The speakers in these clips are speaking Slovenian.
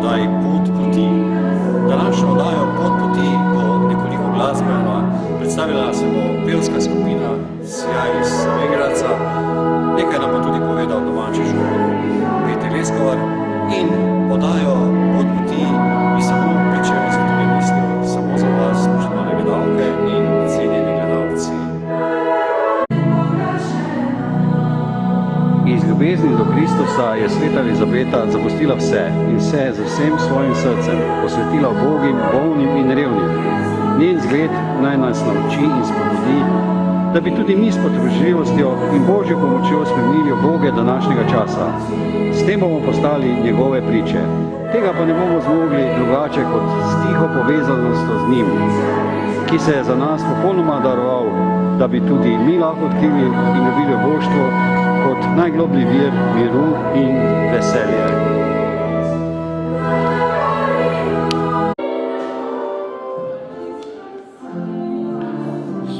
oddaji Pot poti. Današnjo oddajo Pot poti bo nekoliko glasbena. Predstavila se bo pevska skupina Sijaj iz Savigradca. Nekaj nam bo tudi povedal domači župnik Peter Leskovar. In oddajo Pot poti bi samo pričel z to mislijo samo za vas, spoštovane gledalke in cenjeni gledalci. Iz ljubezni do Kristusa je sveta Elizabeta zapustila vse in se z vsem svojim srcem posvetila ubogim, bolnim in revnim. Njen zgled naj nas nauči in spodbudi, da bi tudi mi s potrpežljivostjo in Božjo pomočjo spremenili uboge današnjega časa. S tem bomo postali njegove priče. Tega pa ne bomo zmogli drugače kot s tiho povezanostjo z njim, ki se je za nas popolnoma daroval, da bi tudi mi lahko odkrili in ljubili božstvo kot najgloblji vir miru in veselja.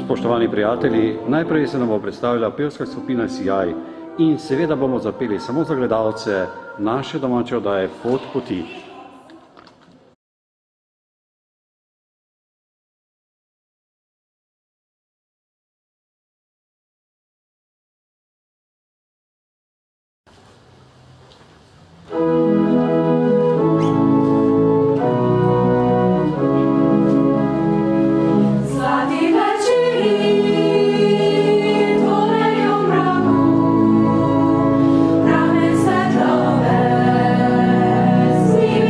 Spoštovani prijatelji, najprej se nam bo predstavila pevska skupina Sijaj in seveda bomo zapeli samo za gledalce naše domače oddaje Pot poti. See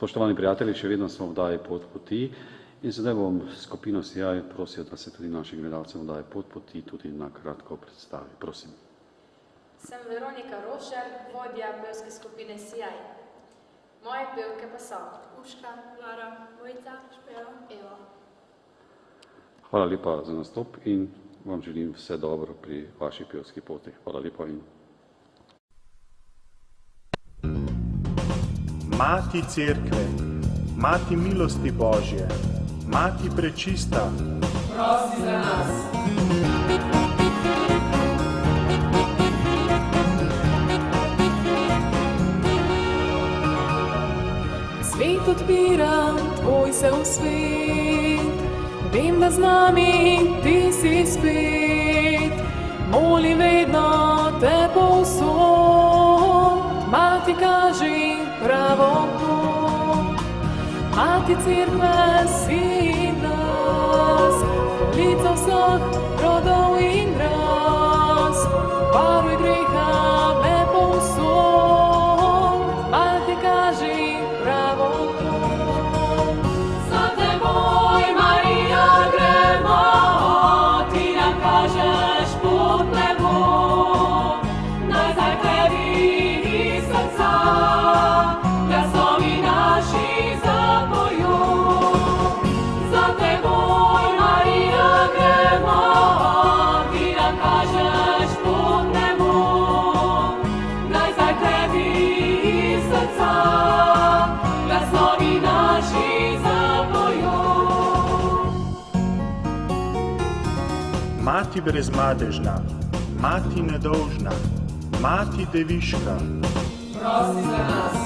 Spoštovani prijatelji, še vedno smo v oddaji Pot poti in sedaj bom skupino Sijaj prosil, da se tudi naših gledalcev v oddaji Pot poti tudi na kratko predstavi. Prosim. Sem Veronika Rošer, vodja pevske skupine Sijaj. Moje pevke pa so Uška, Lara, Mojca, Špela, Eva. Hvala lepa za nastop in vam želim vse dobro pri vaši pevski poti. Hvala lepa in Mati Cerkve, Mati milosti Božje, Mati prečista, prosi za nas. Svet odpiram, tvoj se v svet, vem, da z nami ti si spet, molim vedno te povsod, Mati kaži pravo pot, Mati Cerkve si nas, kraljica vseh rodov in ras, varuj greha me povsod, Mati kaži pravo pot. Za teboj, Marija, gremo, ti nam kažeš pot nebo, nazaj tebi iz srca, glasovi naši zapojo. Za teboj, Marija, gremo, ti nam kažeš pot nebo, nazaj tebi iz srca, glasovi naši zapojo. Mati brezmadežna, Mati nedolžna, Mati deviška, Prosi za nas.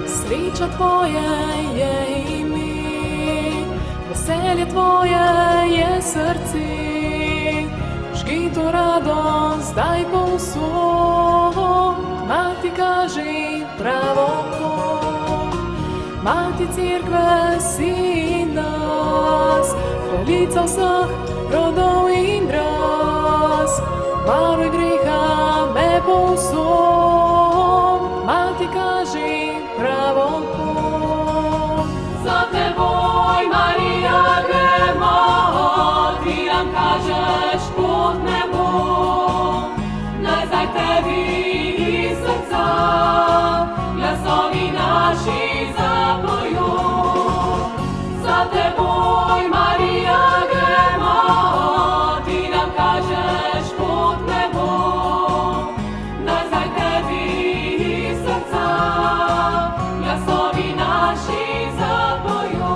Sreča tvoje je ime, veselje tvoje je srce, žgi to radost, zdaj povsod, Mati kaži pravo pot, Mati Cerkve si nas, kraljica vseh rodov in ras, varuj greha me povsod, Mati kaži pravo pot. Za teboj, Marija, gremo, ti nam kažeš pot nebo, nazaj tebi iz srca, glasovi naši zapojo. Za teboj, Marija, gremo, ti nam kažeš pot nebo, nazaj tebi iz srca, glasovi naši zapojo.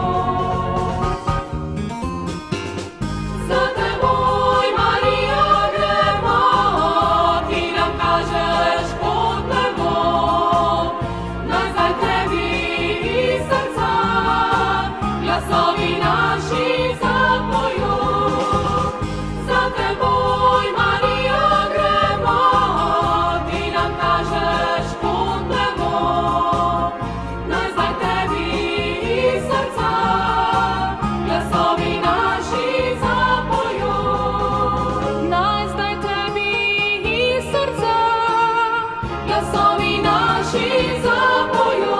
Za teboj, Marija, gremo, ti nam kažeš pot nebo, nazaj tebi iz srca, glasovi naši zapojo. Za teboj, Marija, gremo, ti nam kažeš pot nebo, nazaj tebi iz srca, glasovi naši zapojo. Naj zdaj tebi iz srca, Glasovi naši zapojo.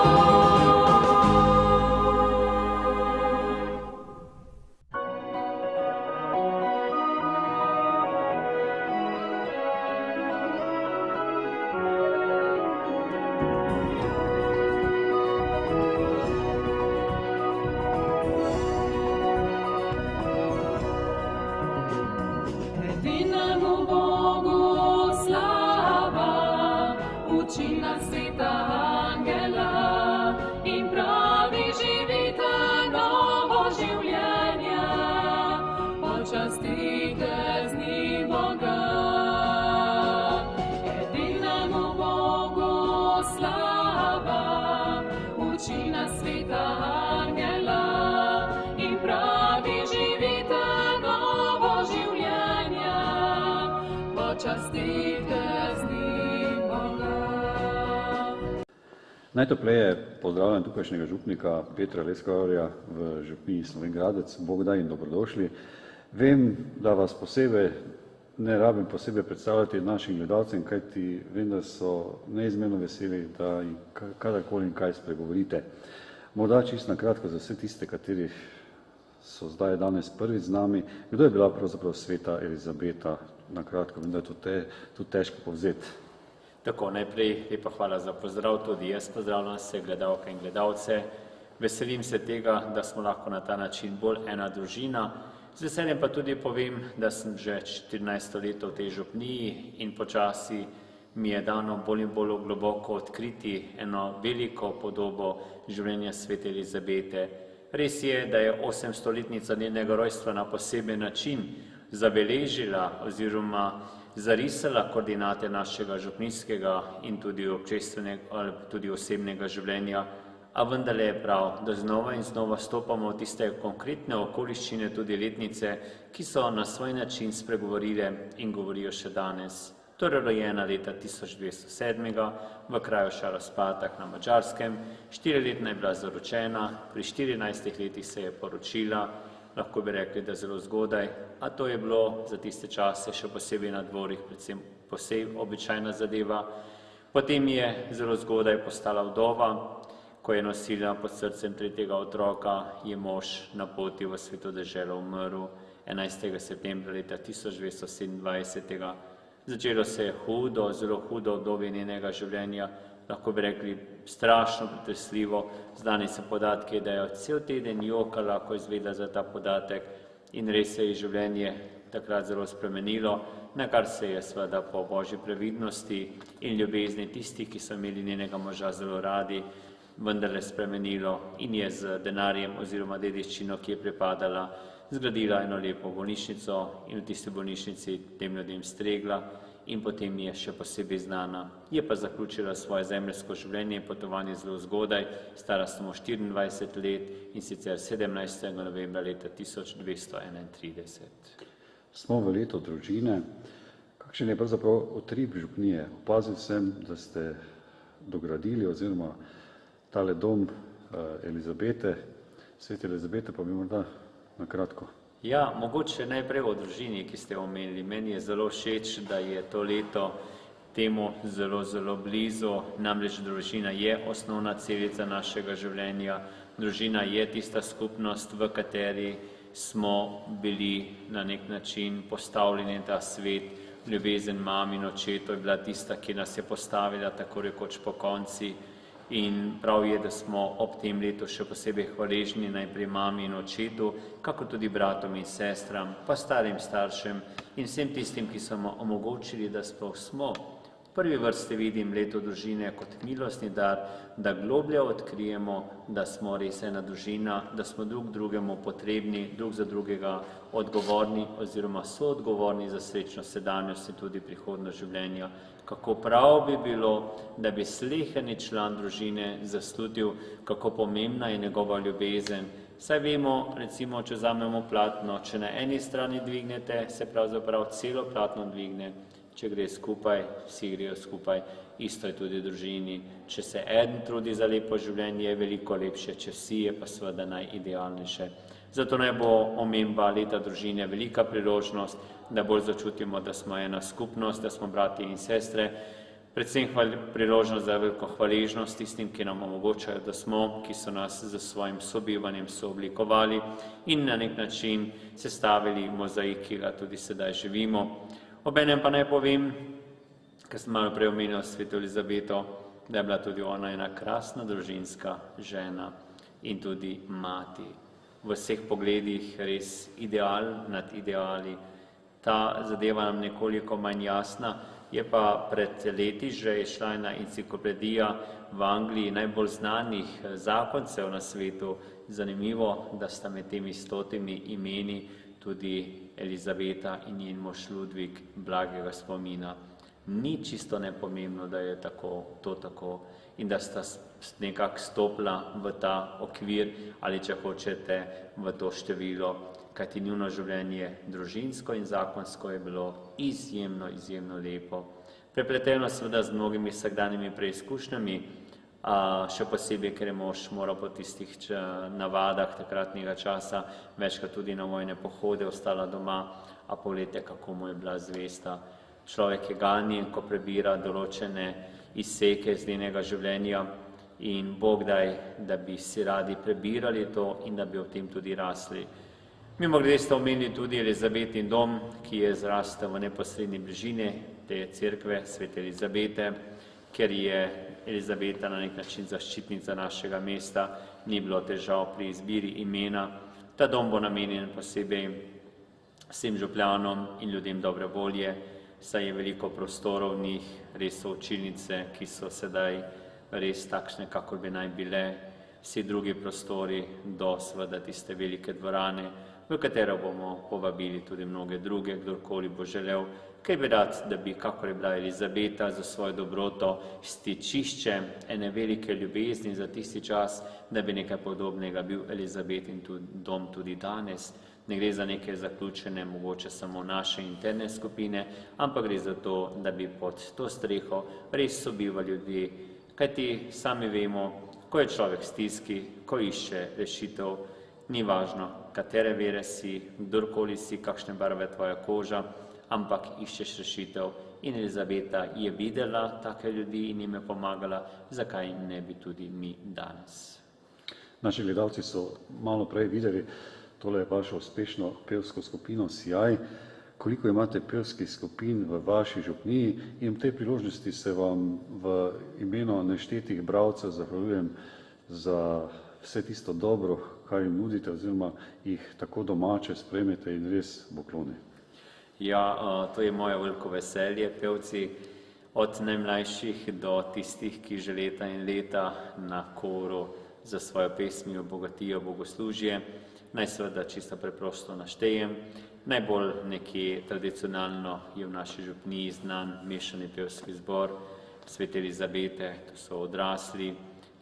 Edinemu Bogu slava, uči nas sveta angela in pravi živite novo življenje, počastite z njim Boga. Edinemu Bogu slava, uči nas sveta angela in pravi živite novo življenje, počastite z njim Boga. Najtopleje pozdravljam tukajšnjega župnika Petra Leskovarja v župniji Slovenj Gradec. Bog daj in dobrodošli. Vem, da vas posebej ne rabim posebej predstavljati našim gledalcem, kajti vem, da so neizmerno veseli, da jim kadarkoli in kaj spregovorite. Morda čisto na kratko za vse tiste, kateri so zdaj danes prvič z nami. Kdo je bila pravzaprav sveta Elizabeta? Na kratko, vem, da je to težko povzeti. Tako, najprej lepa hvala za pozdrav, tudi jaz pozdravljam vse gledalke in gledalce. Veselim se tega, da smo lahko na ta način bolj ena družina. Z veseljem pa tudi povem, da sem že 14 leto v tej župniji in počasi mi je dano bolj in bolj globoko odkriti eno veliko podobo življenja svete Elizabete. Res je, da je 800-letnica njenega rojstva na poseben način zabeležila oziroma zarisala koordinate našega župnijskega in tudi občestvenega ali tudi osebnega življenja, a vendarle je prav, da znova in znova stopamo v tiste konkretne okoliščine, tudi letnice, ki so na svoj način spregovorile in govorijo še danes. Torej rojena leta 1207. v kraju Šarospatak na Madžarskem, 4-letna je bila zaročena, pri 14 letih se je poročila, lahko bi rekli, da zelo zgodaj, a to je bilo za tiste čase še posebej na dvorih, predvsem posebej običajna zadeva. Potem je zelo zgodaj postala vdova, ko je nosila pod srcem tretjega otroka, je mož na poti v Sveto deželo umrl 11. septembra leta 1927. Začelo se je hudo, zelo hudo obdobje njenega življenja, lahko bi rekli strašno pretresljivo. Znani so podatki, da je cel teden jokala, ko je izvedela za ta podatek, in res se je življenje takrat zelo spremenilo, na kar se je seveda po božji previdnosti in ljubezni tistih, ki so imeli njenega moža zelo radi, vendarle spremenilo in je z denarjem oziroma dediščino, ki je pripadala, zgradila eno lepo bolnišnico in v tisti bolnišnici tem ljudem stregla in potem je še posebej znana. Je pa zaključila svoje zemljsko življenje in potovanje zelo zgodaj, stara samo 24 let in sicer 17. novembra leta 1231. Smo v letu družine. Kakšen je pravzaprav utrip župnije? Opazil sem, da ste dogradili oziroma tale dom Elizabete, svete Elizabete, pa bi morda na kratko. Ja, mogoče najprej o družini, ki ste omenili. Meni je zelo všeč, da je to leto temu zelo, zelo blizu. Namreč družina je osnovna celica našega življenja. Družina je tista skupnost, v kateri smo bili na nek način postavljeni na ta svet. Ljubezen mami in očetov je bila tista, ki nas je postavila tako rekoč po konci. In prav je, da smo ob tem letu še posebej hvaležni najprej mami in očetu, kako tudi bratom in sestram, pa starim staršem in vsem tistim, ki so nam omogočili, da sploh smo. V prvi vrsti vidim leto družine kot milostni dar, da globlje odkrijemo, da smo res ena družina, da smo drug drugemu potrebni, drug za drugega odgovorni oziroma soodgovorni za srečno sedanjost in tudi prihodnost življenja. Kako prav bi bilo, da bi sleherni član družine zaslutil, kako pomembna je njegova ljubezen. Saj vemo, recimo, če vzamemo platno, če na eni strani dvignete, se pravzaprav celo platno dvigne. Če gre skupaj, vsi grejo skupaj, isto je tudi v družini. Če se eden trudi za lepo življenje, je veliko lepše, če vsi, je pa seveda najidealnejše. Zato naj bo omemba leta družine velika priložnost, da bolj začutimo, da smo ena skupnost, da smo brati in sestre, predvsem priložnost za veliko hvaležnost tistim, ki nam omogočajo, da smo, ki so nas z svojim sobivanjem sooblikovali in na nek način sestavili mozaik, ki ga tudi sedaj živimo. Obenem pa naj povem, ker sem malo prej omenil sveto Elizabeto, da je bila tudi ona ena krasna družinska žena in tudi mati. V vseh pogledih res ideal nad ideali. Ta zadeva nam nekoliko manj jasna, je pa pred leti že šla ena enciklopedija v Angliji najbolj znanih zakoncev na svetu. Zanimivo, da sta med temi 100 imeni tudi Elizabeta in njen mož Ludvik blagega spomina. Ni čisto nepomembno, da je to tako in da sta nekako stopila v ta okvir ali, če hočete, v to število, kajti njuno življenje družinsko in zakonsko je bilo izjemno, izjemno lepo. Prepleteno seveda z mnogimi vsakdanjimi preizkušnjami, Še posebej, ker je mož moral po tistih navadah takratnega časa večkrat tudi na vojne pohode, ostala doma, a poglejte, kako mu je bila zvesta. Človek je ganjen, ko prebira določene izseke iz njenega življenja in Bog daj, da bi si radi prebirali to in da bi o tem tudi rasli. Mimogrede ste omenili tudi Elizabetin dom, ki je zrastel v neposredni bližini te cerkve Svete Elizabete, ker je Elizabeta na nek način zaščitnica našega mesta, ni bilo težav pri izbiri imena. Ta dom bo namenjen posebej vsem župljanom in ljudem dobre volje, saj je veliko prostorov v njih, res so učilnice, ki so sedaj res takšne, kakor bi naj bile, vsi drugi prostori do seveda tiste velike dvorane, v katero bomo povabili tudi mnoge druge, kdorkoli bo želel, kaj bi rad, da bi, kakor je bila Elizabeta za svojo dobroto, stičišče ene velike ljubezni za tisti čas, da bi nekaj podobnega bil Elizabetin dom tudi danes. Ne gre za neke zaključene, mogoče samo naše interne skupine, ampak gre za to, da bi pod to streho res sobivali ljudje, kajti sami vemo, ko je človek v stiski, ko išče rešitev, ni važno, katere vere si, kdorkoli si, kakšne barve tvoja koža, ampak iščeš rešitev. In Elizabeta je videla take ljudi in jim je pomagala, zakaj ne bi tudi mi danes. Naši gledalci so malo prej videli tole vašo uspešno pevsko skupino Sijaj. Koliko imate pevskih skupin v vaši župniji in v tej priložnosti se vam v imenu neštetih bralcev zahvaljujem za vse tisto dobro, kar jim nudite oziroma jih tako domače sprejmete in res pokloni. Ja, to je moje veliko veselje, pevci, od najmlajših do tistih, ki že leta in leta na koru za svojo pesmijo bogatijo bogoslužje. Naj seveda čisto preprosto naštejem. Najbolj nekje tradicionalno je v naši župniji znan mešani pevski zbor Svete Elizabete, to so odrasli,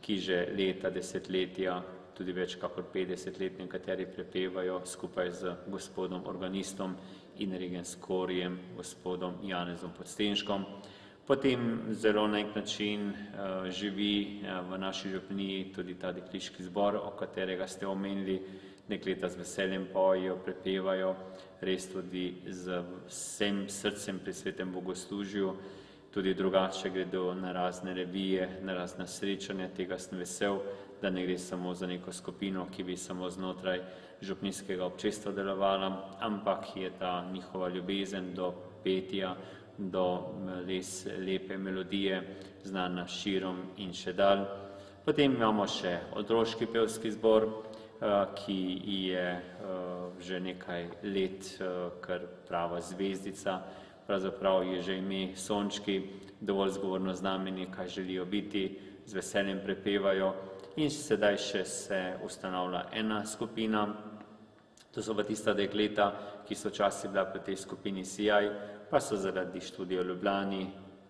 ki že leta, desetletja, tudi več kakor 50 let nekateri prepevajo skupaj z gospodom organistom in regenskorijem, gospodom Janezom Podstenškom. Potem zelo na nek način živi v naši župniji tudi ta dekliški zbor, o katerega ste omenili, dekleta z veseljem pojejo, prepevajo, res tudi z vsem srcem pri svetem bogoslužju, tudi drugače gredo na razne revije, na razna srečanja, tega sem vesel, da ne gre samo za neko skupino, ki bi samo znotraj župnijskega občestva delovala, ampak je ta njihova ljubezen do petja, do res lepe melodije, znana širom in še dalj. Potem imamo še otroški pevski zbor, ki je že nekaj let kar prava zvezdica, pravzaprav je že ime Sončki, dovolj zgovorno znamenje, kaj želijo biti, z veseljem prepevajo in sedaj še se ustanavlja ena skupina, to so pa tista dekleta, ki so včasih bila pri tej skupini Sijaj, pa so zaradi študija v Ljubljani,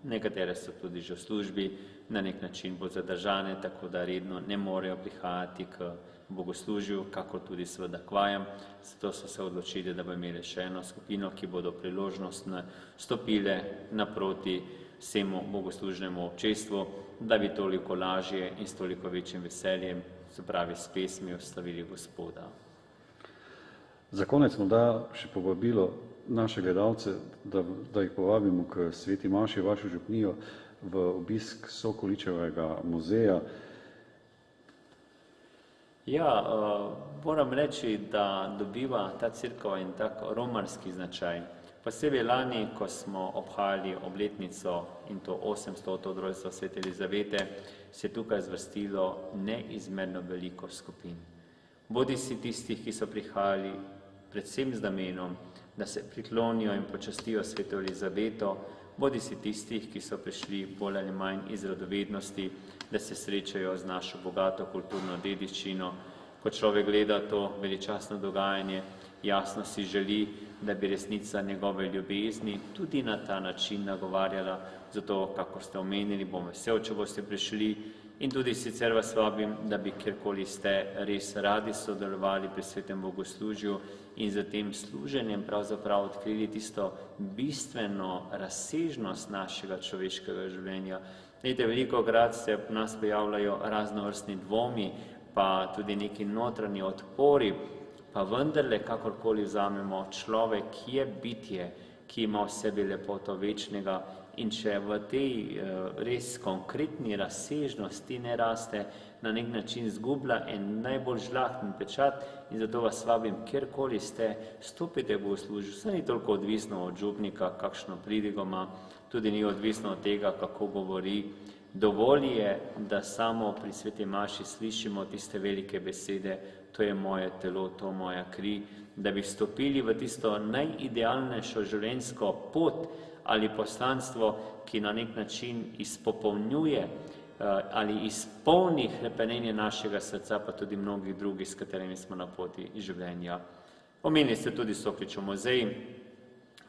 nekatere so tudi že v službi, na nek način bolj zadržane, tako da redno ne morejo prihajati k bogoslužju, kakor tudi seveda k vajam. Zato so se odločili, da bo imeli še eno skupino, ki bodo priložnost stopile naproti vsemu bogoslužnemu občestvu, da bi toliko lažje in s toliko večjim veseljem, se pravi s pesmijo, slavili Gospoda. Za konec morda še povabilo naše gledalce, da jih povabimo k Sveti maši, vašo župnijo, v obisk Sokoličevega muzeja. Ja, moram reči, da dobiva ta cerkev in tak romarski značaj. Posebej lani, ko smo obhajali obletnico in to 800. od rojstva Svete Elizabete, se je tukaj zvrstilo neizmerno veliko skupin. Bodisi tistih, ki so prihajali predvsem z namenom, da se priklonijo in počastijo Sveto Elizabeto, bodisi tistih, ki so prišli bolj ali manj iz radovednosti, da se srečajo z našo bogato kulturno dediščino. Ko človek gleda to veličastno dogajanje, jasno si želi, da bi resnica njegove ljubezni tudi na ta način nagovarjala. Zato, kako ste omenili, bom vesel, če boste prišli in tudi sicer vas vabim, da bi kjerkoli ste res radi sodelovali pri svetem bogoslužju in za tem služenjem pravzaprav odkrili tisto bistveno razsežnost našega človeškega življenja, Vidite, veliko krat se v nas pojavljajo raznovrstni dvomi, pa tudi neki notranji odpori, pa vendarle, kakorkoli vzamemo, človek je bitje, ki ima v sebi lepoto večnega, in če v tej res konkretni razsežnosti ne raste, na nek način izgublja en najbolj žlahtni pečat, in zato vas vabim, kjerkoli ste, stopite v službo. Vse ni toliko odvisno od župnika, kakšno pridigo ima, tudi ni odvisno od tega, kako govori. Dovolj je, da samo pri sveti maši slišimo tiste velike besede, to je moje telo, to moja kri, da bi vstopili v tisto najidealnejšo življenjsko pot ali poslanstvo, ki na nek način izpopolnjuje ali izpolni hrepenenje našega srca, pa tudi mnogih drugih, s katerimi smo na poti življenja. Omenili ste tudi Sokličev muzej,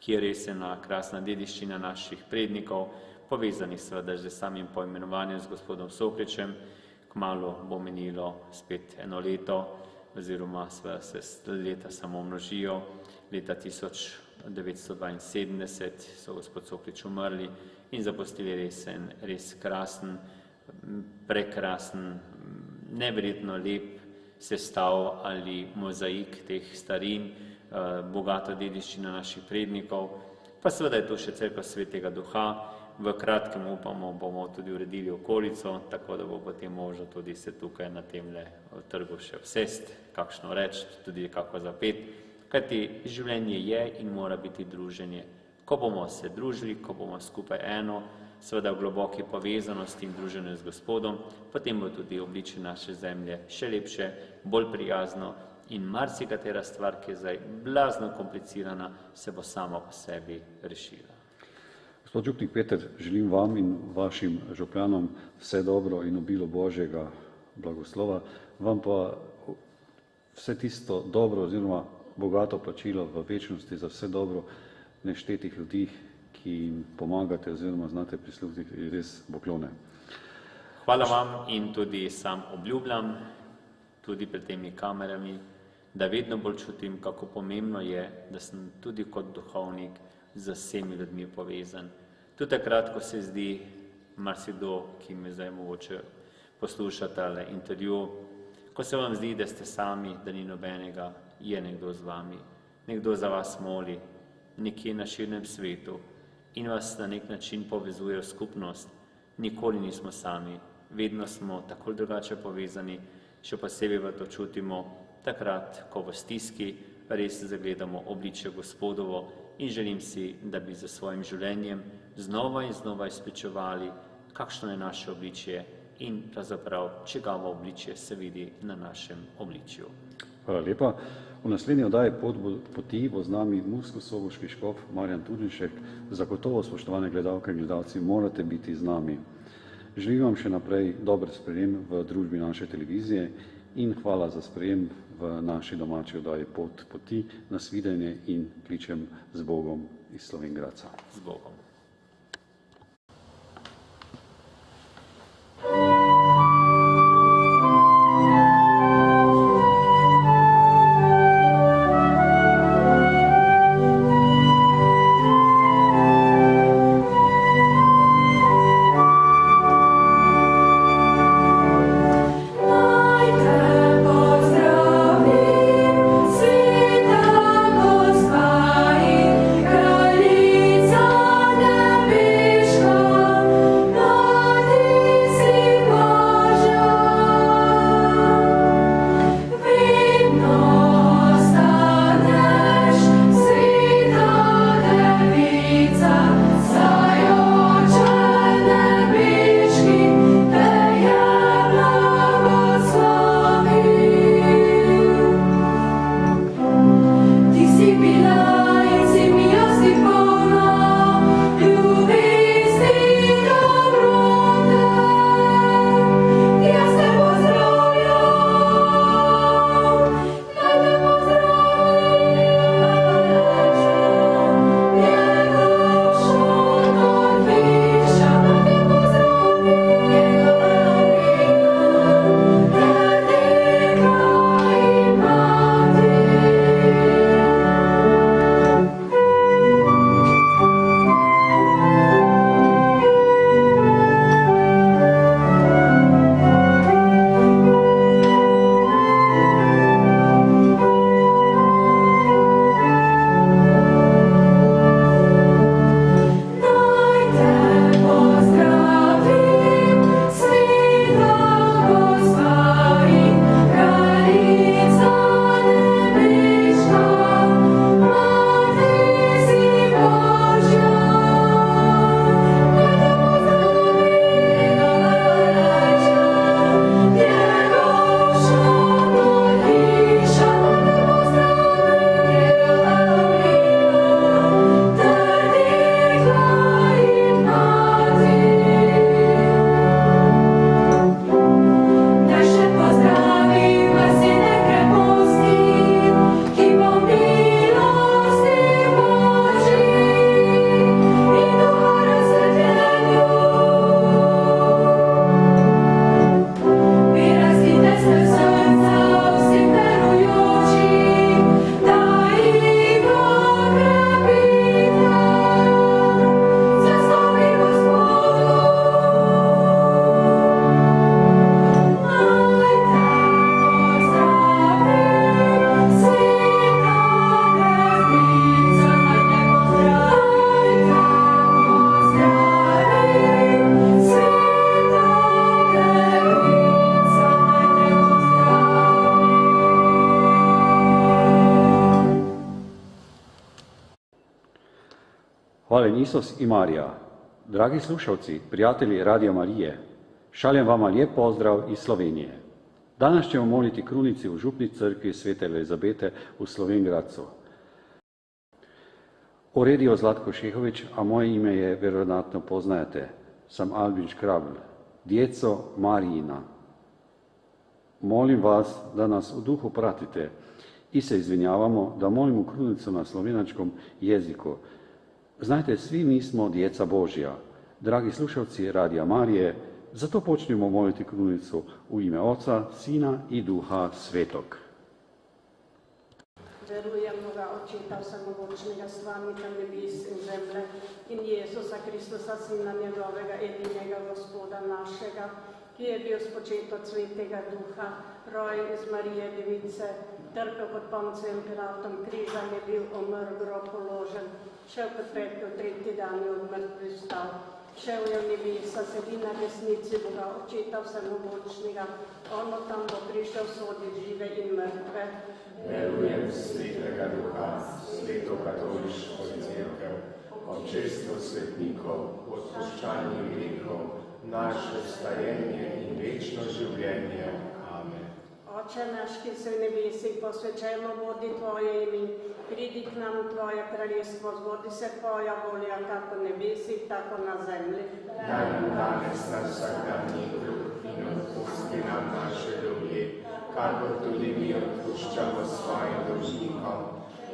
ki je res ena krasna dediščina naših prednikov, povezanih seveda z samim poimenovanjem z gospodom Sokličem. Kmalu bo menilo spet eno leto, oziroma seveda se leta samo množijo. Leta 1972 so gospod Soklič umrli in zapustili res krasen, prekrasen, neverjetno lep sestav ali mozaik teh starin, bogato dediščina naših prednikov, pa seveda je tu še Cerkev Svetega Duha. V kratkem upamo, bomo tudi uredili okolico, tako da bo potem možno tudi se tukaj na temle trgu še vsest, kakšno reči, tudi kako zapet, kajti življenje je in mora biti druženje. Ko bomo se družili, ko bomo skupaj eno, seveda v globoki povezanosti in druženju z Gospodom, potem bo tudi obličje naše zemlje še lepše, bolj prijazno in marsikatera stvar, ki je zdaj blazno komplicirana, se bo sama po sebi rešila. Gospod župnik Peter, želim vam in vašim župljanom vse dobro in obilo Božjega blagoslova, vam pa vse tisto dobro oziroma bogato plačilo v večnosti za vse dobro neštetih ljudi, ki jim pomagate oziroma znate prisluhniti, res poklone. Hvala vam in tudi sam obljubljam, tudi pred temi kamerami, da vedno bolj čutim, kako pomembno je, da sem tudi kot duhovnik z vsemi ljudmi povezan. Tudi takrat, ko se zdi marsikdo, ki me zdaj mogoče poslušate ali intervju, ko se vam zdi, da ste sami, da ni nobenega, je nekdo z vami, nekdo za vas moli, nekje na širnem svetu in vas na nek način povezuje v skupnost. Nikoli nismo sami, vedno smo tako drugače povezani, še posebej pa to čutimo takrat, ko v stiski res zagledamo obličje Gospodovo in želim si, da bi za svojim življenjem znova in znova izpričevali, kakšno je naše obličje in pravzaprav čigavo obličje se vidi na našem obličju. Hvala lepa. V naslednji oddaji Poti bo z nami murskosoboški škof Marjan Tudinšek. Zagotovo, spoštovane gledalke in gledalci, morate biti z nami. Želim vam še naprej dober sprejem v družbi naše televizije in hvala za sprejem v naši domači oddaji Poti. Nasvidenje in kličem z Bogom iz Slovenj Gradca. Z Bogom. Kraljica Hvala Isus i Marija. Dragi slušalci, prijatelji Radija Marije, šaljem vama lijep pozdrav iz Slovenije. Danas ćemo moliti krunici u župni crkvi Svete Elizabete u Slovengradcu. Uredijo Zlatko Šehović, a moje ime je, vjerovatno poznajete, sam Albin Škrabl, djeco Marijina. Molim vas da nas u duhu pratite i se izvinjavamo da molimo krunicu na slovenačkom jeziku. Znajte, svi mi smo djeca Božja. Dragi slušalci Radija Marije, zato počnemo moliti krunicu u ime Oca, Sina i Duha Svetog. Verujem Boga Očeta Vsemogočnega, Stvarnika nebes in zemlje, in Jezusa Kristusa, Sina njegovega, edinega Gospoda našega, ki je bil spočet od Svetega Duha, rojen iz Marije Device, trpel pod Poncijem Pilatom, križan je bil, umrl, grob položen, šel kot pekel, tretji dan je od mrtvih vstal. Šel je v nebesa, sedi na desnici Boga Očeta Vsemogočnega, on od tam bo prišel soditi žive in mrtve. Verujem v Svetega Duha, Sveto katoliško cerkev, občestvo svetnikov, odpuščanje grehov, naše vstajenje in večno življenje. Amen. Oče naš, ki si v nebesih, posvečeno bodi Tvoje ime, pridi k nam Tvoje kraljestvo, zgodi se Tvoja volja, kako v nebesih, tako na zemlji. Daj nam danes naš vsakdanji kruh in odpusti nam naše dolge, kakor tudi mi odpuščamo svojim dolžnikom.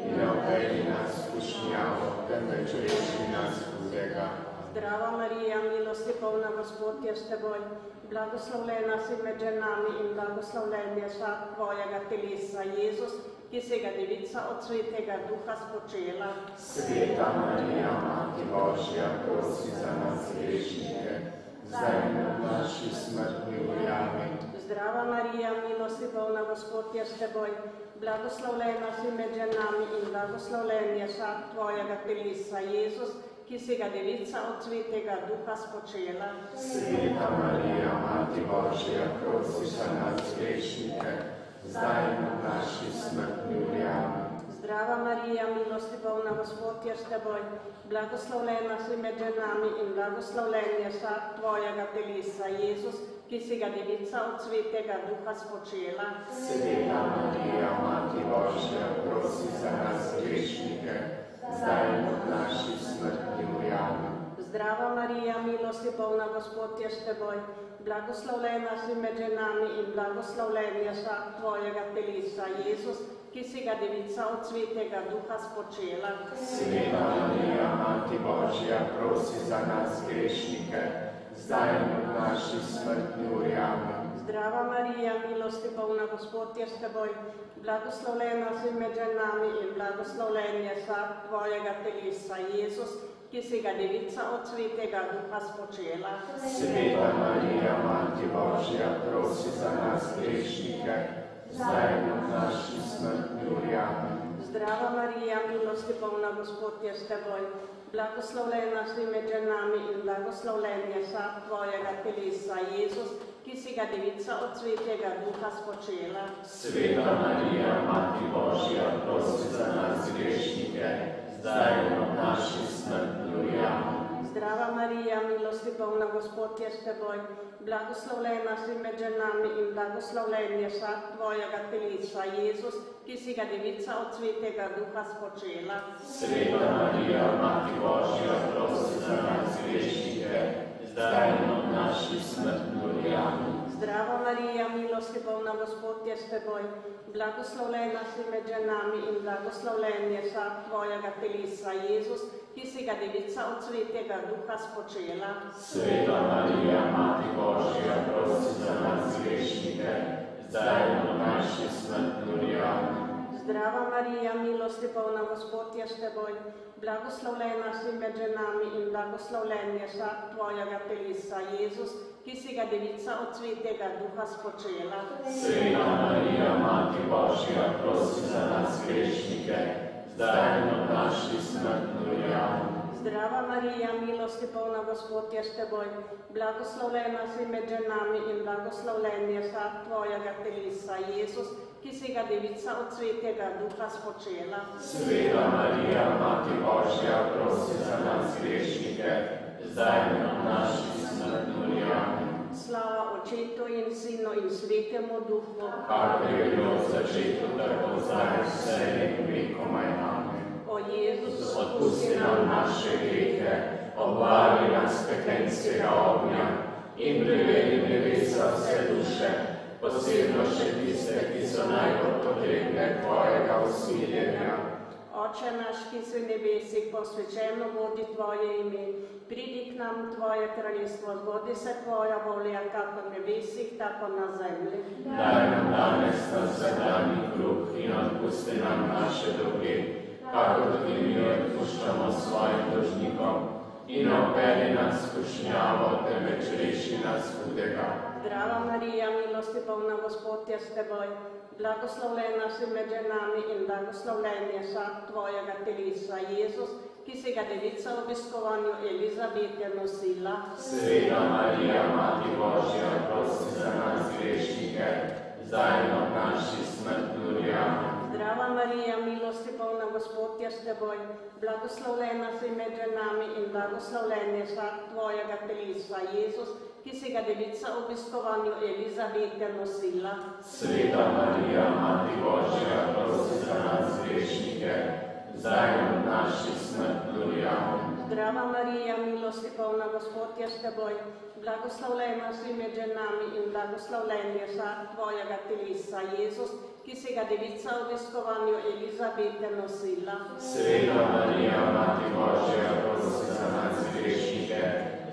In ne vpelji nas v skušnjavo, temveč reši nas hudega. Zdrava Marija, milosti polna, Gospod je s teboj, blagoslovljena si med ženami in blagoslovljen je sad tvojega telesa, Jezus, ki si ga devica od Svetega Duha spočela. Sveta Marija, Mati Božja, prosi za nas grešnike, zdaj in v naši smrtni uri. Amen. Zdrava Marija, milosti polna, Gospod je s teboj, blagoslovljena si med ženami in blagoslovljen je sad tvojega telesa, Jezus, ki si ga devica od Svetega Duha spočela. Sveta Marija, Mati Božja, prosi za nas grešnike, zdaj in v naši smrtni uri. Amen. Zdrava Marija, milosti polna, Gospod je s teboj, blagoslovljena si med ženami in blagoslovljen je sad tvojega telesa, Jezus, ki si ga devica od Svetega Duha spočela. Sveta Marija, Mati Božja, prosi za nas grešnike, zdaj in v naši smrtni uri. Amen. Zdrava Marija, milosti polna, Gospod je s teboj, blagoslovljena si med ženami in blagoslovljen je sad tvojega telesa, Jezus, ki si ga devica od Svetega Duha spočela. Sveta Marija, Mati Božja, prosi za nas grešnike, zdaj in v naši smrtni uri. Amen. Zdrava Marija, milosti polna, Gospod je s teboj, blagoslovljena si med ženami in blagoslovljen je sad tvojega telesa, Jezus, ki si ga devica od Svetega Duha spočela. Sveta Marija, Mati Božja, prosi za nas grešnike, zdaj in v naši smrtni uri. Amen. Zdrava Marija, milosti polna, Gospod je s teboj, blagoslovljena si med ženami in blagoslovljen je sad tvojega telesa, Jezus, ki si ga devica od Svetega Duha spočela. Sveta Marija, Mati Božja, prosi za nas grešnike, zdaj in v naši smrtni uri. Amen. Zdrava Marija, milosti polna, Gospod je s teboj, blagoslovljena si med ženami in blagoslovljen je sad tvojega telesa, Jezus, ki si ga devica od Svetega Duha spočela. Sveta Marija, Mati Božja, prosi za nas grešnike, zdaj in v naši smrtni uri. Amen. Zdrava Marija, milosti polna, Gospod je s teboj, blagoslovljena si med ženami in blagoslovljen je sad tvojega telesa, Jezus, ki si ga devica od Svetega Duha spočela. Sveta Marija, Mati Božja, prosi za nas grešnike, zdaj in v naši smrtni uri. Amen. Zdrava Marija, milosti polna, Gospod je s teboj, blagoslovljena si med ženami in blagoslovljen je sad tvojega telesa, Jezus, ki si ga devica od Svetega Duha spočela. Sveta Marija, Mati Božja, prosi za nas grešnike, zdaj in v naši smrtni uri. Amen. Zdrava Marija, milosti polna, Gospod je s teboj, blagoslovljena si med ženami in blagoslovljen je sad tvojega telesa, Jezus, ki si ga Devica od Svetega Duha spočela. Sveta Marija, Mati Božja, prosi za nas grešnike, zdaj in na naši smrtni uri. Amen. Slava Očetu in Sinu in Svetemu Duhu, Kakor je bilo v začetku, tako zdaj, vse in vekomaj. Amen. o Jezus, Odpusti nam naše grehe, obvari nas pekenskega ognja in privedi nebesa vse duše, posebno še tiste, ki so najbolj potrebne tvojega usmiljenja. Oče naš, ki si v nebesih, posvečeno bodi tvoje ime, pridi k nam tvoje kraljestvo, zgodi se tvoja volja, kako v nebesih, tako na zemlji. Daj nam danes naš vsakdanji kruh in odpusti nam naše dolge, kako tudi mi odpuščamo svojim dolžnikom, in ne vpelji nas v skušnjavo, temveč reši nas hudega. Zdrava Marija, milosti polna, Gospod je s teboj, blagoslovljena si med ženami in blagoslovljen je sad tvojega telesa, Jezus, ki si ga Devica v obiskovanju Elizabete nosila. Sveta Marija, Mati Božja, prosi za nas grešnike, zdaj in ob naši smrtni uri. Amen. Zdrava Marija, milosti polna, Gospod je s teboj, blagoslovljena si med ženami in blagoslovljen je sad tvojega telesa, Jezus, ki si ga Devica v obiskovanju Elizabete nosila. Sveta Marija, Mati Božja, prosi za nas grešnike, zdaj in ob naši smrtni uri. Amen. Zdrava Marija, milosti polna, Gospod je s teboj, blagoslovljena si med ženami in blagoslovljen je sad tvojega telesa, Jezus, ki si ga Devica v obiskovanju Elizabete nosila. Sveta Marija, Mati Božja, prosi za nas grešnike,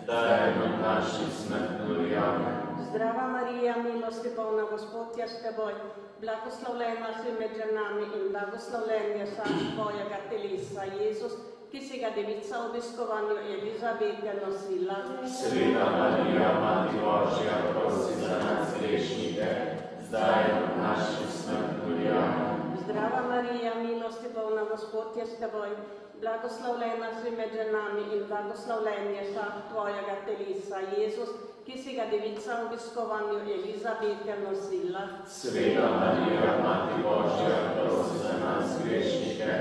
zdaj in ob naši smrtni uri. Amen. Zdrava Marija, milosti polna, Gospod je s teboj, blagoslovljena si med ženami in blagoslovljen je sad tvojega telesa, Jezus, ki si ga Devica v obiskovanju Elizabete nosila. Sveta Marija, Mati Božja, prosi za nas grešnike, zdaj in ob naši smrtni uri. Amen. Zdrava Marija, milosti polna, Gospod je s teboj, blagoslovljena si med ženami in blagoslovljen je sad tvojega telesa, Jezus, ki si ga Devica v obiskovanju Elizabete nosila. Sveta Marija, Mati Božja, prosi za nas grešnike,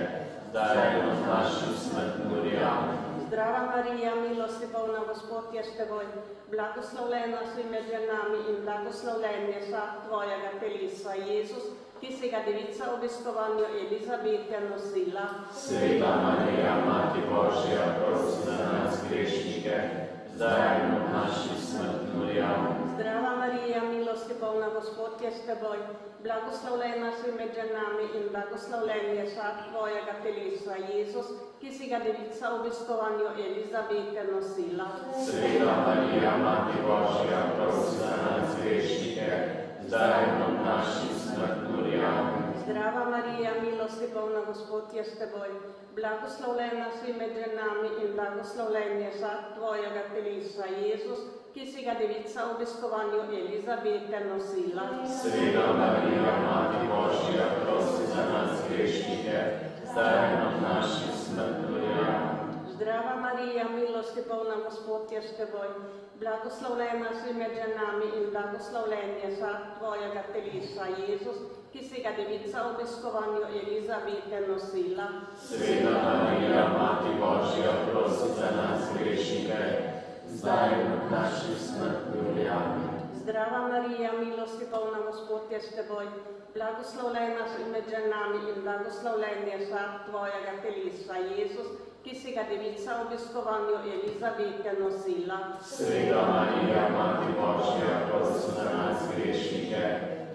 zdaj in ob naši smrtni uri. Amen. Zdrava Marija, milosti polna, Gospod je s teboj, blagoslovljena si med ženami in blagoslovljen je sad tvojega telesa, Jezus, ki si ga Devica v obiskovanju Elizabete nosila. Sveta Marija, Mati Božja, prosi za nas grešnike, zdaj in ob naši smrtni uri. Amen. Zdrava Marija, milosti polna, Gospod je s teboj, blagoslovljena si med ženami in blagoslovljen je sad tvojega telesa, Jezus, ki si ga Devica v obiskovanju Elizabete nosila. Sveta Marija, Mati Božja, prosi za nas grešnike, zdaj in ob naši smrtni uri. Amen. Zdrava Marija, milosti polna, Gospod je s teboj, blagoslovljena si med ženami in blagoslovljen je sad tvojega telesa, Jezus, ki si ga Devica v obiskovanju Elizabete nosila. Sveta Marija, Mati Božja, prosi za nas grešnike, zdaj in ob naši smrtni uri. Amen. Zdrava Marija, milosti polna, Gospod je s teboj, blagoslovljena si med ženami in blagoslovljen je sad tvojega telesa, Jezus, ki si ga Devica v obiskovanju Elizabete nosila. Sveta Marija, Mati Božja, prosi za nas grešnike, zdaj in ob naši smrtni uri. Amen. Zdrava Marija, milosti polna, Gospod je s teboj, blagoslovljena si med ženami in blagoslovljen je sad tvojega telesa, Jezus, ki si ga Devica v obiskovanju Elizabete nosila. Sveta Marija, Mati Božja, prosi za nas grešnike,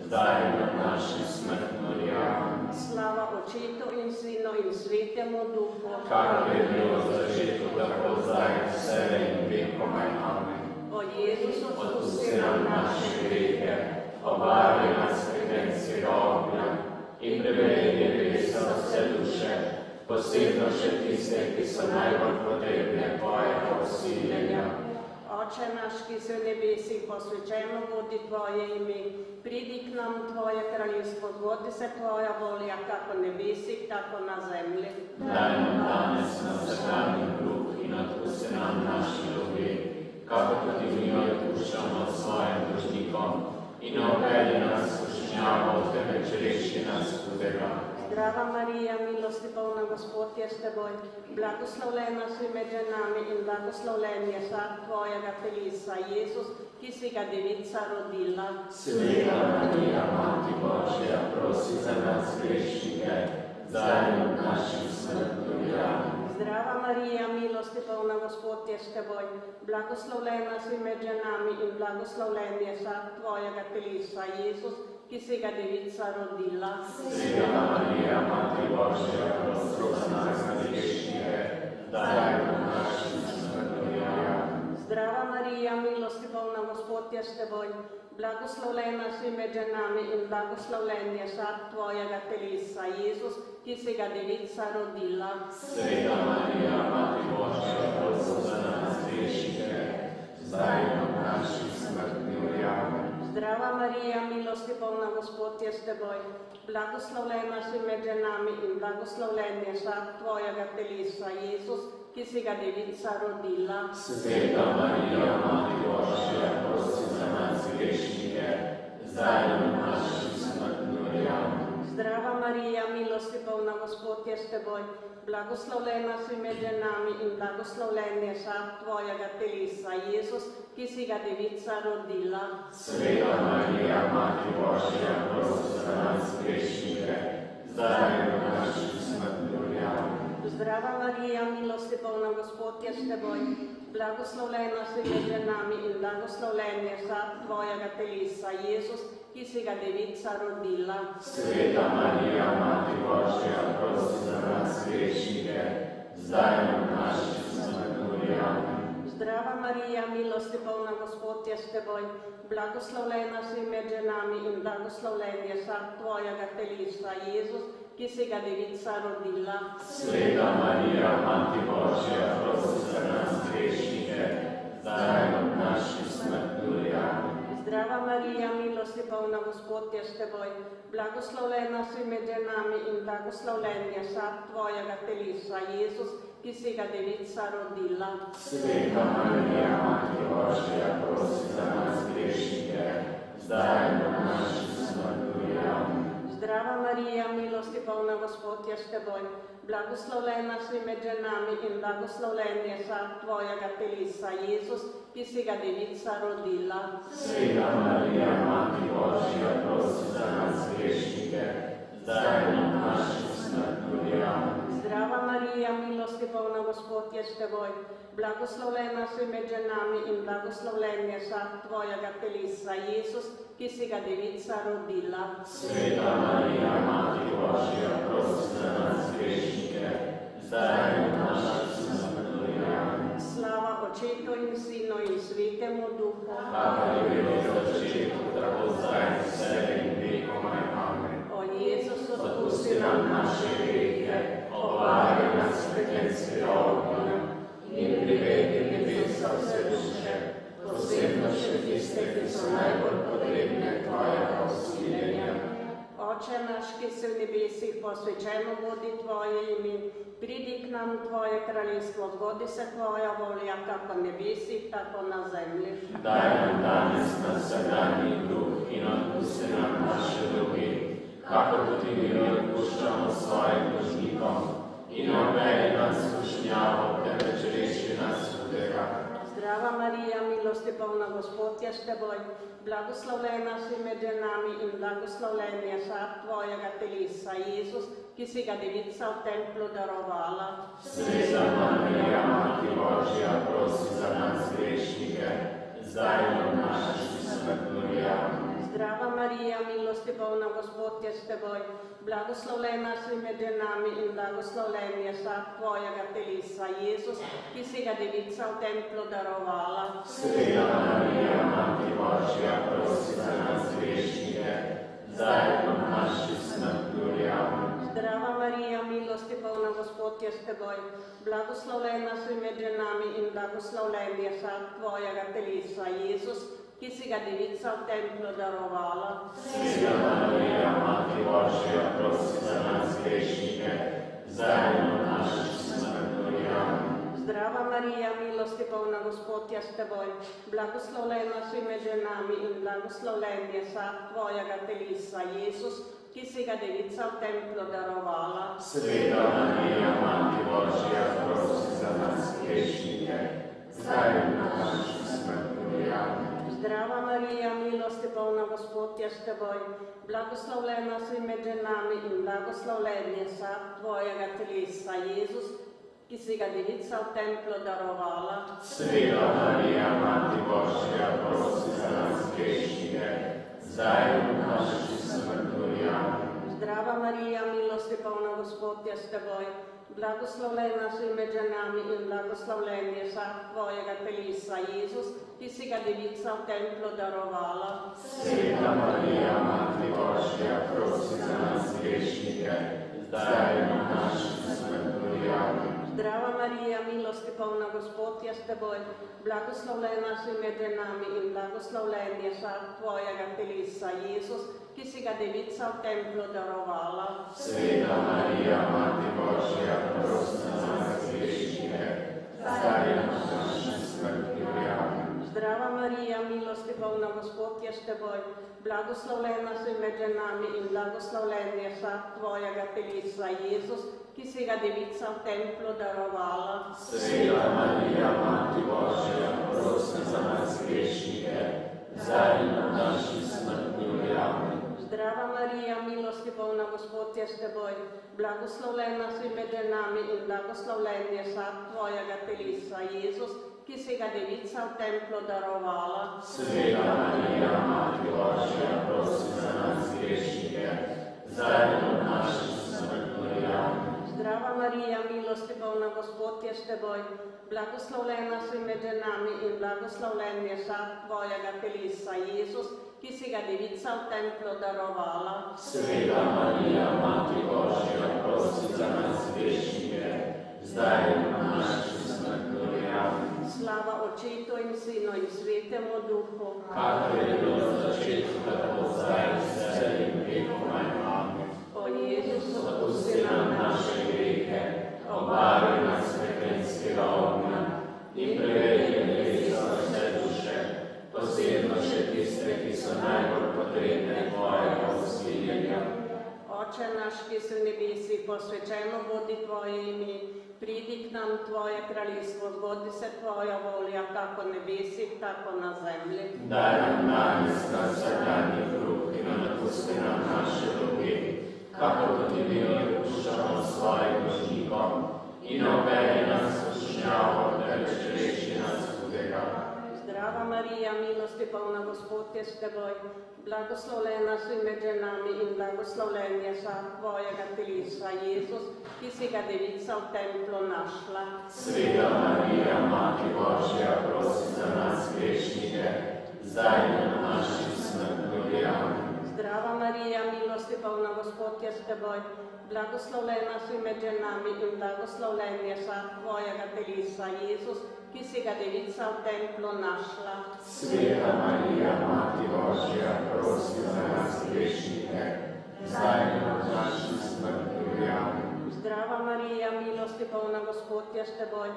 zdaj in ob naši smrtni uri. Amen. Slava Očetu in Sinu in Svetemu Duhu, Kakor je bilo v začetku, tako zdaj, vse in vekomaj. Amen. o Jezusu, Odpusti nam naše grehe, obari nas pekenskega ognja in privedi nebesa vse duše, posebno še tiste, ki so najbolj potrebne tvojega usmiljenja. Oče naš, ki si v nebesih, posvečeno bodi tvoje ime, pridi k nam tvoje kraljestvo, zgodi se tvoja volja, kako v nebesih, tako na zemlji. Daj nam danes naš vsakdanji kruh in odpusti nam naše dolge, kako tudi mi odpuščamo svojim dolžnikom, in ne vpelji nas v skušnjavo, temveč prereši nas hudega. Zdrava Marija, milosti polna, Gospod je s teboj, blagoslovljena si med ženami in blagoslovljen je sad tvojega telesa, Jezus, ki si ga devica rodila. Sveta Marija, Mati Božja, prosi za nas grešnike, zdaj in v naši smrtni uri. Zdrava Marija, milosti polna, Gospod je s teboj, blagoslovljena si med ženami in blagoslovljen je sad tvojega telesa, Jezus, ki si ga devica rodila. Sveta Marija, Mati Božja, prosi za nas grešnike, zdaj in v naši smrtni uri. Zdrava Marija, milosti polna, Gospod je s teboj, blagoslovljena si med ženami in blagoslovljen je sad tvojega telesa, Jezus, ki si ga devica rodila. Sveta Marija, Mati Božja, prosi za nas grešnike, zdaj in v naši smrtni uri. Zdrava Marija, milosti polna, Gospod je s teboj, blagoslovljena si med ženami in blagoslovljen je sad tvojega telesa, Jezus, ki si ga devica rodila. Sveta Marija, Mati Božja, prosi za nas grešnike, zdaj in v naši smrtni uri. Zdrava Marija, milosti polna, Gospod je s teboj, blagoslovljena si med ženami in blagoslovljen je sad tvojega telesa, Jezus, ki si ga devica rodila. Sveta Marija, Mati Božja, prosi za nas grešnike, zdaj in v naši smrtni uri. Zdrava Marija, milosti polna, Gospod je s teboj, blagoslovljena si med ženami in blagoslovljen je sad tvojega telesa, Jezus, ki si ga devica rodila. Sveta Marija, Mati Božja, prosi za nas grešnike, zdaj in v naši smrtni uri. Zdrava Marija, milosti polna, Gospod je s teboj, blagoslovljena si med ženami in blagoslovljen je sad tvojega telesa, Jezus, ki si ga devica rodila. Sveta Marija, Mati Božja, prosi za nas grešnike, zdaj in v naši smrtni uri. Zdrava Marija, milosti polna, Gospod je s teboj, blagoslovljena si med ženami in blagoslovljen je sad tvojega telesa, Jezus, ki si ga devica rodila. Sveta Marija, Mati Božja, prosi za nas grešnike, zdaj in v naši smrtni uri. Zdrava Marija, milosti polna, Gospod je s teboj, blagoslovljena si med ženami in blagoslovljen je sad tvojega telesa, Jezus, ki si ga devica rodila. Sveta Marija, Mati Božja, prosi za nas grešnike, zdaj in v naši smrtni uri. Zdrava Marija, milosti polna, Gospod je s teboj, blagoslovljena si med ženami in blagoslovljen je sad tvojega telesa, Jezus, ki si ga devica rodila. Sveta Marija, Mati Božja, prosi za nas grešnike, zdaj in v naši smrtni uri. Slava Očetu in Sinu in Svetemu Duhu. Kakor je bilo v začetku, tako zdaj in vselej in vekomaj. Amen. O Jezus, Odpusti nam naše grehe, obvaraj nas pekelskega ognja in privedi v nebesa vse duše, posebno še tiste, ki so najbolj potrebne tvojega usmiljenja. Oče naš, ki si v nebesih, posvečeno bodi tvoje ime, pridi k nam tvoje kraljestvo, zgodi se tvoja volja, kako v nebesih, tako na zemlji. Daj nam danes naš vsakdanji kruh in odpusti nam naše dolge, kakor tudi mi odpuščamo svojim dolžnikom, in ne uvedi nas v skušnjavo, temveč reši nas hudega. Zdrava Marija, milosti polna, Gospod je s teboj, blagoslovljena si med ženami in blagoslovljen je sad tvojega telesa, Jezus, ki si ga devica v templu darovala. Sveta Marija, Mati Božja, prosi za nas grešnike, zdaj in v naši smrtni uri. Zdrava Marija, milosti polna, Gospod je s teboj, blagoslovljena si med ženami in blagoslovljen je sad tvojega telesa, Jezus, ki si ga devica v templu darovala. Sveta Marija, Mati Božja, prosi za nas grešnike, zdaj in v naši smrtni uri. Zdrava Marija, milosti polna, Gospod je s teboj, blagoslovljena si med ženami in blagoslovljen je sad tvojega telesa, Jezus, ki si ga devica v templu darovala. Sveta Marija, Mati Božja, prosi za nas grešnike, zdaj in v naši smrtni uri. Zdrava Marija, milosti polna, Gospod je s teboj, blagoslovljena si med ženami in blagoslovljen je sad tvojega telesa, Jezus, ki si ga Devica v templu darovala. Sveta Marija, Mati Božja, prosi za nas grešnike, zdaj in na naši smrtni uri. Zdrava Marija, milosti polna, Gospod je s teboj, blagoslovljena si med ženami in blagoslovljen je sad tvojega telesa, Jezus, ki si ga Devica v templu darovala. Sveta Marija, Mati Božja, prosi za nas grešnike, zdaj in na naši smrtni uri. Zdrava Marija, milosti polna, Gospod je s teboj, blagoslovljena si med ženami in blagoslovljen je sad tvojega telesa, Jezus, ki si ga Devica v templu darovala. Sveta Marija, Mati Božja, prosi za nas grešnike, zdaj in na naši smrtni uri. Zdrava Marija, milosti polna, Gospod je s teboj, blagoslovljena si med ženami in blagoslovljen je sad tvojega telesa, Jezus, ki si ga Devica v templu darovala. Sveta Marija, Mati Božja, prosi za nas grešnike, zdaj in na naši smrtni uri. Zdrava Marija, milosti polna, Gospod je s teboj, blagoslovljena si med ženami in blagoslovljen je sad tvojega telesa, Jezus, ki si ga Devica v templu darovala. Sveta Marija, Mati Božja, prosi za nas grešnike, zdaj in na naši smrtni uri. Zdrava Marija, milosti polna, Gospod je s teboj, blagoslovljena si med ženami in blagoslovljen je sad tvojega telesa, Jezus, ki si ga Devica v templu darovala. Sveta Marija, Mati Božja, prosi za nas grešnike, zdaj in na naši smrtni uri. Zdrava Marija, milosti polna, Gospod je s teboj, blagoslovljena si med ženami in blagoslovljen je sad tvojega telesa, Jezus, ki si ga Devica v templu darovala. Sveta Marija, Mati Božja, prosi za nas grešnike, zdaj in na naši smrtni uri. Slava Očetu in Sinu in Svetemu Duhu, kakor je bilo v začetku, tako zdaj in vse in vekomaj. Amen. o Jezusu, Odpusti nam naše grehe, obari nas peklenskega ognja in prevedi nebesa vse duše, posebno še tiste, ki so najbolj potrebne tvojega usmiljenja. Oče naš, ki si v nebesih, posvečeno bodi tvoje ime, pridi k nam tvoje kraljestvo, zgodi se tvoja volja, kako v nebesih, tako na zemlji. Daj nam danes naš vsakdanji kruh in odpusti nam naše dolge, kakor tudi mi odpuščamo svojim dolžnikom, in ne uvedi nas v skušnjavo, temveč reši nas hudega. Zdrava Marija, milosti polna, Gospod je s teboj, blagoslovljena si med ženami in blagoslovljen je sad tvojega telesa, Jezus, ki si ga Devica v templu našla. Sveta Marija, Mati Božja, prosi za nas grešnike, zdaj in na naši smrtni uri. Zdrava Marija, milosti polna, Gospod je s teboj, blagoslovljena si med ženami in blagoslovljen je sad tvojega telesa, Jezus, ki si ga Devica v templu našla. Sveta Marija, Mati Božja, prosi za nas grešnike, zdaj in na naši smrtni uri. Zdrava Marija, milosti polna, Gospod je s teboj,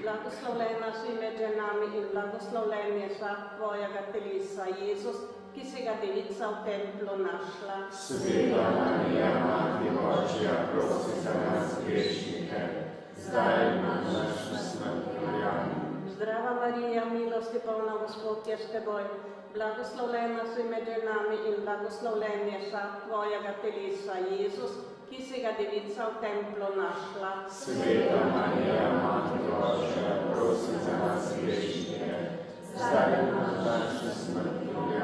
blagoslovljena si med ženami in blagoslovljen je sad tvojega telesa, Jezus, ki si ga Devica v templu našla. Sveta Marija, Mati Božja, prosi za nas grešnike, zdaj in na naši smrtni uri. Zdrava Marija, milosti polna, Gospod je s teboj, blagoslovljena si med ženami in blagoslovljen je sad tvojega telesa, Jezus, ki si ga Devica v templu našla. Sveta Marija, Mati Božja, prosi za nas grešnike, zdaj in na naši smrtni uri.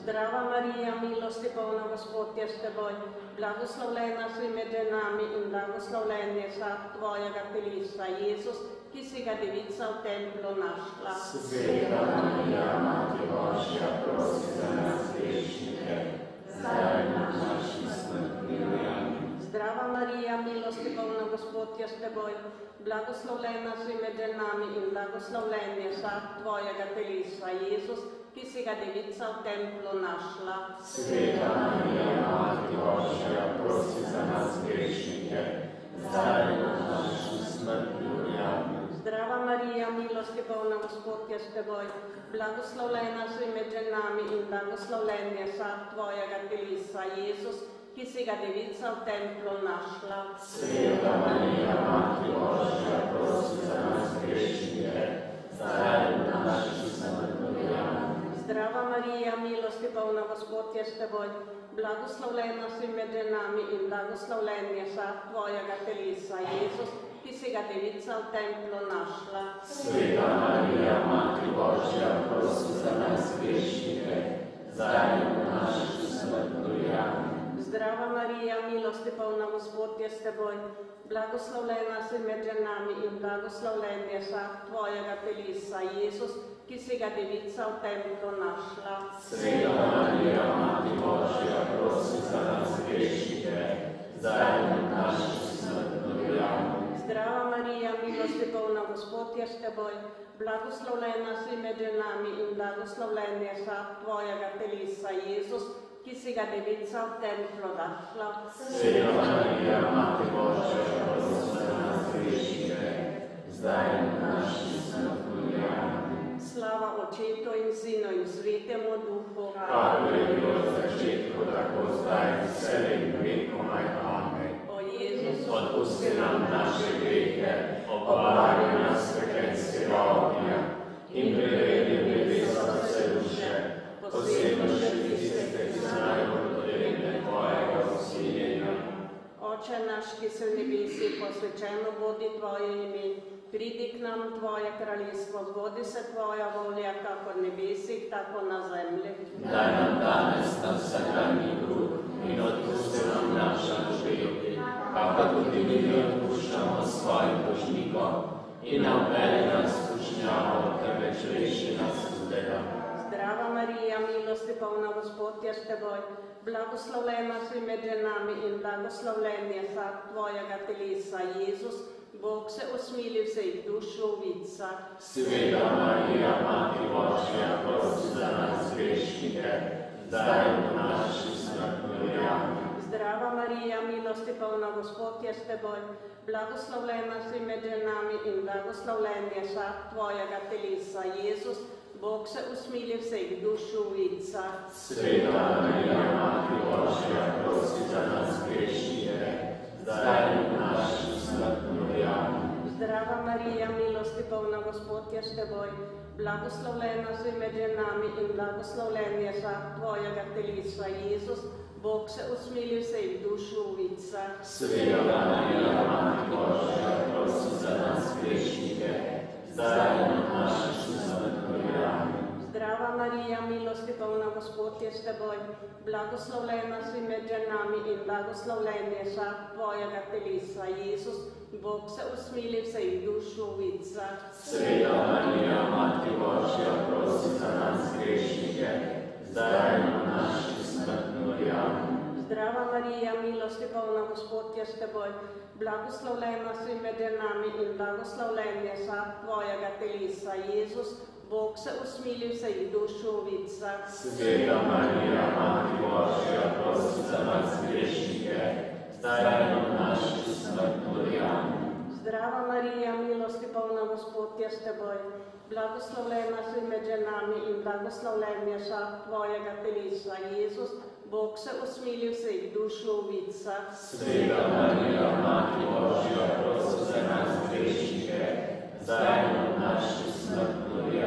Zdrava Marija, milosti polna, Gospod je s teboj, blagoslovljena si med ženami in blagoslovljen je sad tvojega telesa, Jezus, ki si ga Devica v templu našla. Sveta Marija, Mati Božja, prosi za nas grešnike, zdaj in na naši smrtni uri. Zdrava Marija, milosti polna, Gospod je s teboj, blagoslovljena si med ženami in blagoslovljen je sad tvojega telesa, Jezus, ki si ga Devica v templu našla. Sveta Marija, Mati Božja, prosi za nas grešnike, zdaj in na naši smrtni uri. Zdrava Marija, milosti polna, Gospod je s teboj, blagoslovljena si med ženami in blagoslovljen je sad tvojega telesa, Jezus, ki si ga devica v templu našla. Sveta Marija, Mati Božja, prosi za nas grešnike, zdaj in v naši smrtni uri. Zdrava Marija, milosti polna, Gospod je s teboj, blagoslovljena si med ženami in blagoslovljen je sad tvojega telesa, Jezus, ki si ga devica v templu našla. Sveta Marija, Mati Božja, prosi za nas grešnike, zdaj in v naši smrtni uri. Zdrava Marija, milosti polna, Gospod je s teboj, blagoslovljena si med ženami in blagoslovljen je sad tvojega telesa, Jezus, ki si ga devica v templu našla. Sveta Marija, Mati Božja, prosi za nas grešnike, zdaj in v naši smrtni uri. Zdrava Marija, milosti polna, Gospod je s teboj, blagoslovljena si med ženami in blagoslovljen je sad tvojega telesa, Jezus, ki si ga devica v templu našla. Sveta Marija, Mati Božja, prosi za nas grešnike, zdaj in v naši smrtni uri. Slava Očetu in Sinu in Svetemu Duhu. Kakor je bilo v začetku, tako zdaj in vselej in vekomaj. Amen. O Jezus, Odpusti nam naše grehe, obvari nas svetljenskega ognja in privedi v nebesa vse duše, posebno še tiste, ki so najbolj potrebne tvojega usmiljenja. Oče naš, ki si v nebesih, posvečeno bodi tvoje ime, pridi k nam tvoje kraljestvo, zgodi se tvoja volja, kako v nebesih, tako na zemlji. Daj nam danes na vsakdanji kruh in odpusti nam naša greške, kakor tudi mi odpuščamo svojim dolžnikom, in ne uvedi nas v skušnjavo, temveč reši nas zlega. Zdrava Marija, milosti polna, Gospod je s teboj, blagoslovljena si med ženami in blagoslovljen je sad tvojega telesa, Jezus, Bog se usmili vseh duš ovica. Sveta Marija, Mati Božja, prosi za nas grešnike, zdaj in v naši smrtni uri. Zdrava Marija, milosti polna, Gospod je s teboj, blagoslovljena si med ženami in blagoslovljen je sad tvojega telesa, Jezus, Bog se usmili vseh duš ovica. Sveta Marija, Mati Božja, prosi za nas grešnike, zdaj in v naši smrtni uri. Zdrava Marija, milosti polna, Gospod je s teboj, blagoslovljena si med ženami in blagoslovljen je sad tvojega telesa, Jezus, Bog se usmili vseh duš ovica. Sveta Marija, Mati Božja, prosi za nas grešnike, zdaj in v naši smrtni uri. Zdrava Marija, milosti polna, Gospod je s teboj, blagoslovljena si med ženami in blagoslovljen je sad tvojega telesa, Jezus, Bog se usmili vseh duš ovica. Sveta Marija, Mati Božja, prosi za nas grešnike, zdaj in v naši smrtni uri. Zdrava Marija, milosti polna, Gospod je s teboj, blagoslovljena si med ženami in blagoslovljen je sad tvojega telesa, Jezus, Bog se usmili vseh duš ovica. Sveta Marija, Mati Božja, prosi za nas grešnike, zdaj in v naši smrtni uri. Zdrava Marija, milosti polna, Gospod je s teboj, blagoslovljena si med ženami in blagoslovljen je sad tvojega telesa, Jezus, Bog se usmili vseh duš ovica. Sveta Marija, Mati Božja, prosi za nas grešnike, zdaj in v naši smrtni uri.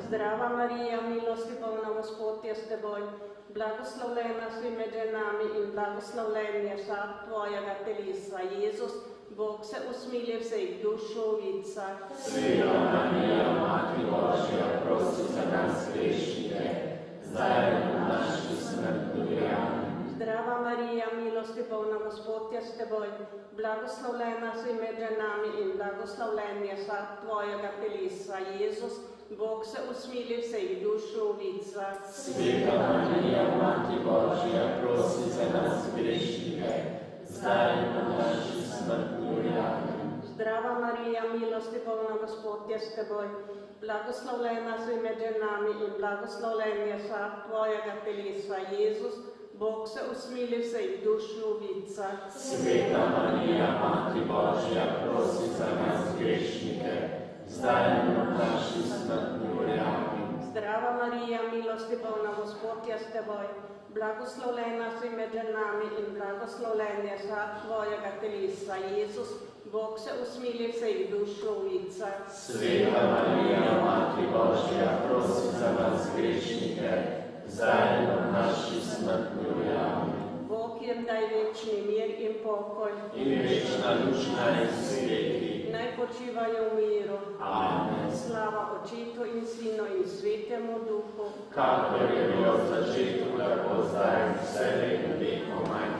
Zdrava Marija, milosti polna, Gospod je s teboj, blagoslovljena si med ženami in blagoslovljen je sad tvojega telesa, Jezus, Bog se usmili vseh duš ovica. Sveta Marija, Mati Božja, prosi za nas grešnike, zdaj in v naši smrtni uri. Zdrava Marija, milosti polna, Gospod je s teboj, blagoslovljena si med ženami in blagoslovljen je sad tvojega telesa, Jezus, Bog se usmili vseh duš ovica. Sveta Marija, Mati Božja, prosi za nas grešnike, zdaj in v naši smrtni uri. Zdrava Marija, milosti polna, Gospod je s teboj, blagoslovljena si med ženami in blagoslovljen je sad tvojega telesa, Jezus, Bog se usmili vseh duš ovica. Sveta Marija, Mati Božja, prosi za nas grešnike, zdaj in v naši smrtni uri. Zdrava Marija, milosti polna, Gospod je s teboj, blagoslovljena si med ženami in blagoslovljenje svojega telesa. Jezus, Bog se usmili vseh dušovica. Sveta Marija, Mati Božja, prosi za nas grešnike, zdaj in v naši smrtni uri. Amen. Bog jim daj večni mir in pokoj. In večna luč naj sveti. Naj počivajo v miru. Amen. Slava Očetu in Sinu in Svetemu Duhu. Kakor je bilo v začetku, tako zdaj in vselej in vekomaj.